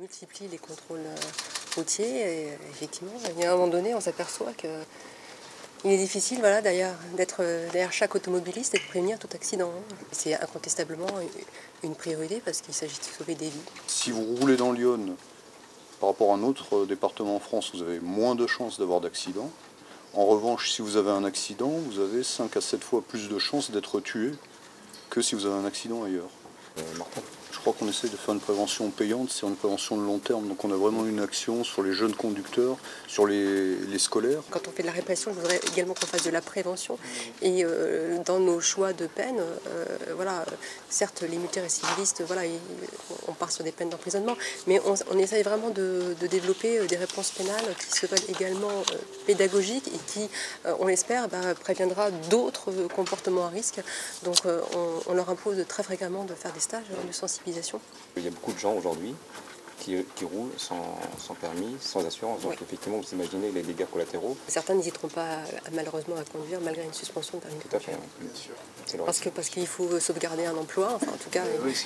multiplie les contrôles routiers et effectivement, il y a un moment donné, on s'aperçoit qu'il est difficile d'être derrière chaque automobiliste et de prévenir tout accident. C'est incontestablement une priorité parce qu'il s'agit de sauver des vies. Si vous roulez dans Lyon par rapport à un autre département en France, vous avez moins de chances d'avoir d'accident. En revanche, si vous avez un accident, vous avez 5 à 7 fois plus de chances d'être tué que si vous avez un accident ailleurs. Martin. Je crois qu'on essaie de faire une prévention payante, c'est une prévention de long terme. Donc on a vraiment une action sur les jeunes conducteurs, sur les scolaires. Quand on fait de la répression, je voudrais également qu'on fasse de la prévention. Et dans nos choix de peine, certes les multirécidivistes, on part sur des peines d'emprisonnement, mais on essaye vraiment de développer des réponses pénales qui se veulent également pédagogiques et qui, on l'espère, préviendra d'autres comportements à risque. Donc on leur impose très fréquemment de faire des stages de sensibilisation. Il y a beaucoup de gens aujourd'hui qui roulent sans permis, sans assurance. Donc effectivement, vous imaginez les dégâts collatéraux. Certains n'hésiteront pas malheureusement à conduire malgré une suspension de permis. Tout à fait, bien sûr. Parce qu'il faut sauvegarder un emploi. Enfin, en tout cas,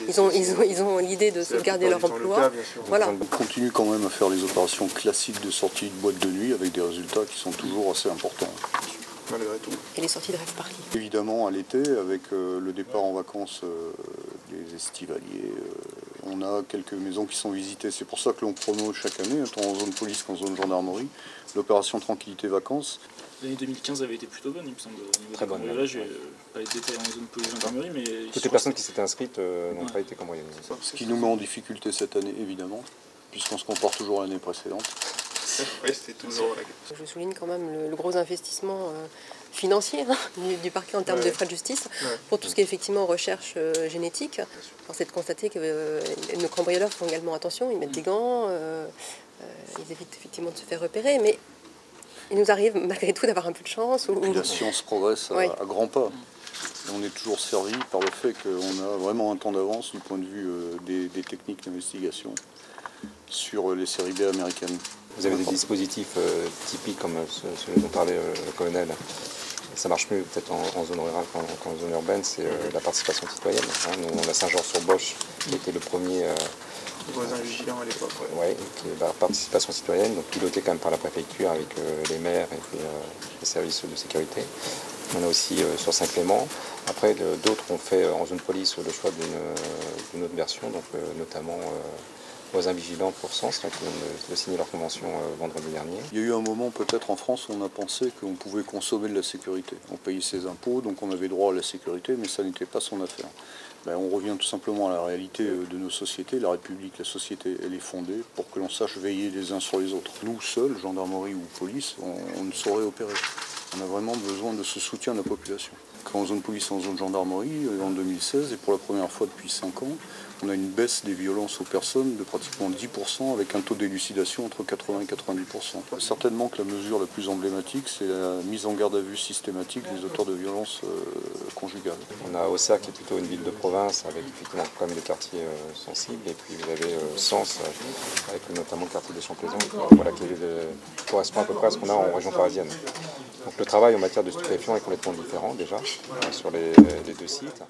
ils ont l'idée de sauvegarder leur emploi. Voilà. On continue quand même à faire les opérations classiques de sortie de boîte de nuit avec des résultats qui sont toujours assez importants. Malgré tout. Et les sorties de rave party. Évidemment, à l'été, avec le départ en vacances des estivaliers, on a quelques maisons qui sont visitées. C'est pour ça que l'on promeut chaque année, tant en zone police qu'en zone gendarmerie, l'opération Tranquillité Vacances. L'année 2015 avait été plutôt bonne, il me semble. Très bonne. Là, j'ai pas été en zone police gendarmerie, mais... Toutes les personnes qui s'étaient inscrites n'ont pas été cambriolées. Ce qui nous met en difficulté cette année, évidemment, puisqu'on se compare toujours à l'année précédente. Oui, c'était toujours la... Je souligne quand même le gros investissement financier du parquet en termes de frais de justice pour tout ce qui est effectivement recherche génétique. C'est de constater que nos cambrioleurs font également attention, ils mettent des gants, ils évitent effectivement de se faire repérer, mais il nous arrive malgré tout d'avoir un peu de chance. Et puis la science progresse à grands pas. Et on est toujours servi par le fait qu'on a vraiment un temps d'avance du point de vue des techniques d'investigation sur les séries B américaines. Vous avez des dispositifs typiques comme celui dont parlait le colonel. Ça marche mieux peut-être en zone rurale qu'en zone urbaine, c'est la participation citoyenne. Nous, on a Saint-Georges-sur-Bosch qui était le premier voisin vigilant à l'époque. Oui, qui est la participation citoyenne, donc pilotée quand même par la préfecture avec les maires et puis, les services de sécurité. On a aussi sur Saint-Clément. Après, d'autres ont fait en zone police le choix d'une autre version, donc notamment voisins vigilants pour Sens, qui viennent de signer leur convention vendredi dernier. Il y a eu un moment peut-être en France où on a pensé qu'on pouvait consommer de la sécurité. On payait ses impôts, donc on avait droit à la sécurité, mais ça n'était pas son affaire. On revient tout simplement à la réalité de nos sociétés. La République, la société, elle est fondée pour que l'on sache veiller les uns sur les autres. Nous seuls, gendarmerie ou police, on ne saurait opérer. On a vraiment besoin de ce soutien de la population. En zone police, en zone gendarmerie, en 2016, et pour la première fois depuis 5 ans, on a une baisse des violences aux personnes de pratiquement 10%, avec un taux d'élucidation entre 80 et 90%. Certainement que la mesure la plus emblématique, c'est la mise en garde à vue systématique des auteurs de violences conjugales. On a Auxerre qui est plutôt une ville de province, avec effectivement quand même des quartiers sensibles, et puis vous avez Sens, avec notamment le quartier des Champlaisons, qui correspond à peu près à ce qu'on a en région parisienne. Donc le travail en matière de stupéfiants est complètement différent déjà sur les deux sites.